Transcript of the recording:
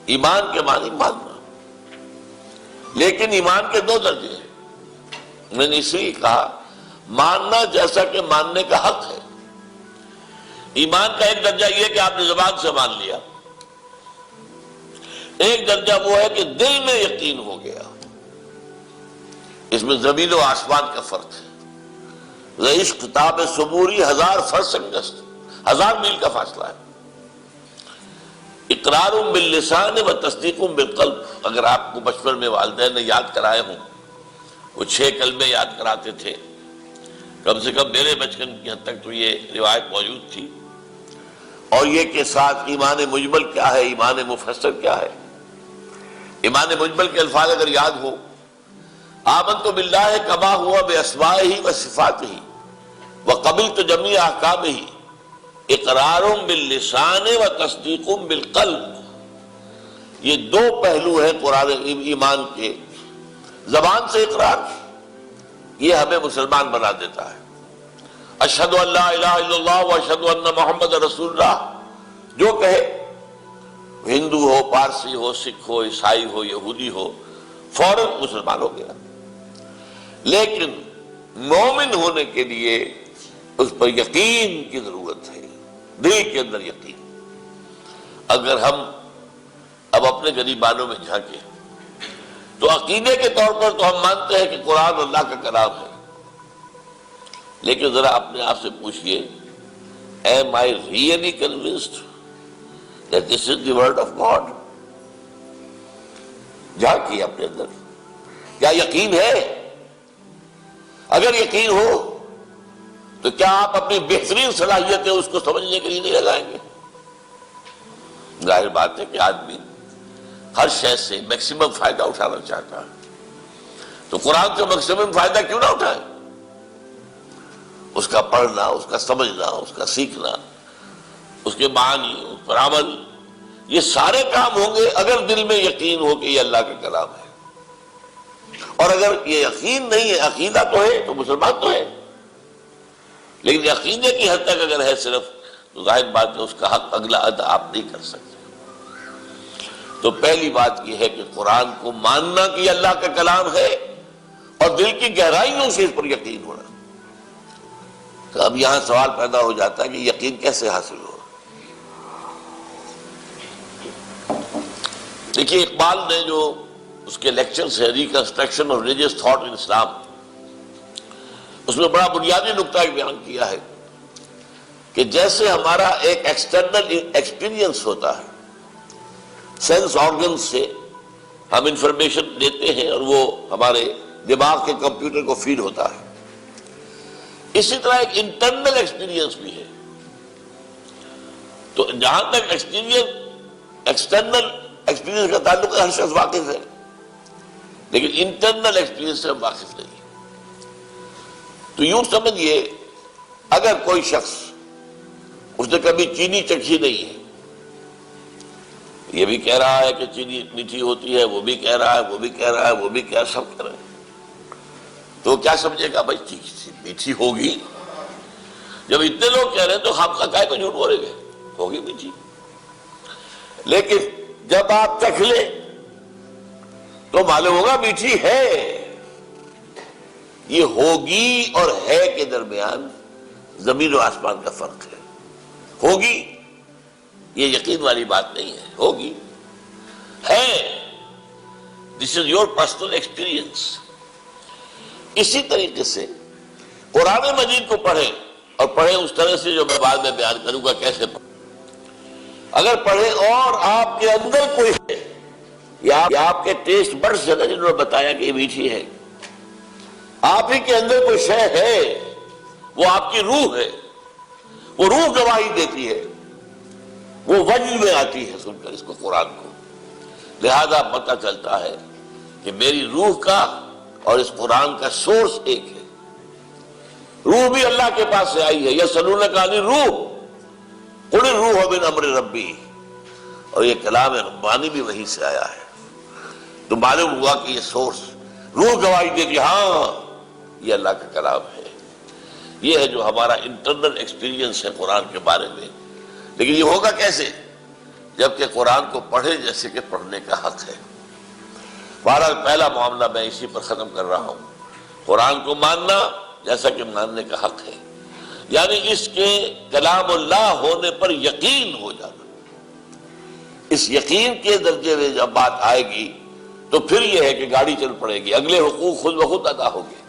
ایمان کے معنی ماننا، لیکن ایمان کے دو درجے ہیں۔ میں نے اس لیے کہا ماننا جیسا کہ ماننے کا حق ہے۔ ایمان کا ایک درجہ یہ کہ آپ نے زبان سے مان لیا، ایک درجہ وہ ہے کہ دل میں یقین ہو گیا۔ اس میں زمین و آسمان کا فرق ہے۔ عشق تاب صبوری 1000 فرسنگست، 1000 میل کا فاصلہ ہے۔ اقرار باللسان و تصدیق بالقلب۔ اگر آپ کو بچپن میں والدین نے یاد کرائے ہوں، وہ 6 کلمے یاد کراتے تھے، کم سے کم میرے بچپن کی حد تک تو یہ روایت موجود تھی، اور یہ کہ ساتھ ایمان مجمل کیا ہے، ایمان مفسر کیا ہے۔ ایمان مجمل کے الفاظ اگر یاد ہو، آمنت باللہ کما ہوا باسمائہ و صفاتہ وقبلت جمیع احکامہ، اقرار باللسان و تصدیق بالقلب۔ یہ دو پہلو ہیں قرآن ایمان کے۔ زبان سے اقرار، یہ ہمیں مسلمان بنا دیتا ہے۔ اشہد ان لا الہ الا اللہ و اشہد ان محمد رسول اللہ، جو کہے، ہندو ہو، پارسی ہو، سکھ ہو، عیسائی ہو، یہودی ہو، فوراً مسلمان ہو گیا۔ لیکن مومن ہونے کے لیے اس پر یقین کی ضرورت ہے، دل کے اندر یقین۔ اگر ہم اب اپنے غریبانوں میں جھانکیں تو عقیدے کے طور پر تو ہم مانتے ہیں کہ قرآن اللہ کا کلام ہے، لیکن ذرا اپنے آپ سے پوچھئے am I really convinced that this is the word of God؟ جھانکیے اپنے اندر، کیا یقین ہے؟ اگر یقین ہو تو کیا آپ اپنی بہترین صلاحیتیں اس کو سمجھنے کے لیے نہیں لگائیں گے؟ ظاہر بات ہے کہ آدمی ہر شے سے میکسیمم فائدہ اٹھانا چاہتا ہے، تو قرآن سے میکسیمم فائدہ کیوں نہ اٹھائیں؟ اس کا پڑھنا، اس کا سمجھنا، اس کا سیکھنا، اس کے معنی، اس پر عمل، یہ سارے کام ہوں گے اگر دل میں یقین ہو کہ یہ اللہ کا کلام ہے۔ اور اگر یہ یقین نہیں ہے، عقیدہ تو ہے تو مسلمان تو ہے، لیکن عقیدے کی حد تک اگر ہے صرف، تو ظاہر بات ہے اس کا حق اگلا ادا آپ نہیں کر سکتے۔ تو پہلی بات یہ ہے کہ قرآن کو ماننا کہ یہ اللہ کا کلام ہے، اور دل کی گہرائیوں سے اس پر یقین ہونا۔ تو اب یہاں سوال پیدا ہو جاتا ہے کہ یقین کیسے حاصل ہو؟ دیکھیے اقبال نے جو اس کے لیکچرز ہے reconstruction of religious thought in Islam, اس میں بڑا بنیادی نقطہ ایک بیان کیا ہے کہ جیسے ہمارا ایک ایکسٹرنل ایکسپیرینس ہوتا ہے، سینس آرگن سے ہم انفارمیشن دیتے ہیں اور وہ ہمارے دماغ کے کمپیوٹر کو فیڈ ہوتا ہے، اسی طرح ایک انٹرنل ایکسپیرینس بھی ہے۔ تو جہاں تک ایکسٹرنل ایکسپیرینس کا تعلق ہے، ہر شخص واقف ہے، لیکن انٹرنل ایکسپیرینس سے ہم واقف نہیں۔ تو یوں سمجھئے اگر کوئی شخص اس نے کبھی چینی چکھی نہیں ہے، یہ بھی کہہ رہا ہے کہ چینی میٹھی ہوتی ہے، وہ بھی کہہ رہا ہے، وہ بھی کہہ رہا ہے، وہ بھی کہہ رہا ہے، سب کہہ رہے ہیں، تو کیا سمجھے گا؟ بھائی میٹھی ہوگی، جب اتنے لوگ کہہ رہے ہیں تو خام خواہ کائے کو جھوٹ بولیں گے، ہوگی میٹھی۔ لیکن جب آپ چکھ لیں تو معلوم ہوگا میٹھی ہے۔ یہ ہوگی اور ہے کے درمیان زمین و آسمان کا فرق ہے۔ ہوگی یہ یقین والی بات نہیں ہے، ہوگی ہے، دس از یور پرسنل ایکسپیرینس۔ اسی طریقے سے قرآن مجید کو پڑھیں، اور پڑھیں اس طرح سے جو میں بعد میں بیان کروں گا کیسے پڑھیں۔ اگر پڑھیں اور آپ کے اندر کوئی ہے، یا آپ کے ٹیسٹ بڈز ہے نا جنہوں نے بتایا کہ یہ میٹھی ہے، آپ ہی کے اندر کوئی شے ہے، وہ آپ کی روح ہے، وہ روح گواہی دیتی ہے، وہ وجد میں آتی ہے سن کر اس کو، قرآن کو، لہذا پتہ چلتا ہے کہ میری روح کا اور اس قرآن کا سورس ایک ہے۔ روح بھی اللہ کے پاس سے آئی ہے، یسألونک عن الروح قل الروح من امر ربی، اور یہ کلام ربانی بھی وہیں سے آیا ہے۔ تو معلوم ہوا کہ یہ سورس روح گواہی دے کہ ہاں یہ اللہ کا کلام ہے۔ یہ ہے جو ہمارا انٹرنل ایکسپیرینس ہے قرآن کے بارے میں۔ لیکن یہ ہوگا کیسے؟ جبکہ قرآن کو پڑھے جیسے کہ پڑھنے کا حق ہے۔ بہرحال پہلا معاملہ میں اسی پر ختم کر رہا ہوں، قرآن کو ماننا جیسا کہ ماننے کا حق ہے، یعنی اس کے کلام اللہ ہونے پر یقین ہو جانا۔ اس یقین کے درجے میں جب بات آئے گی تو پھر یہ ہے کہ گاڑی چل پڑے گی، اگلے حقوق خود بخود ادا ہوں گے۔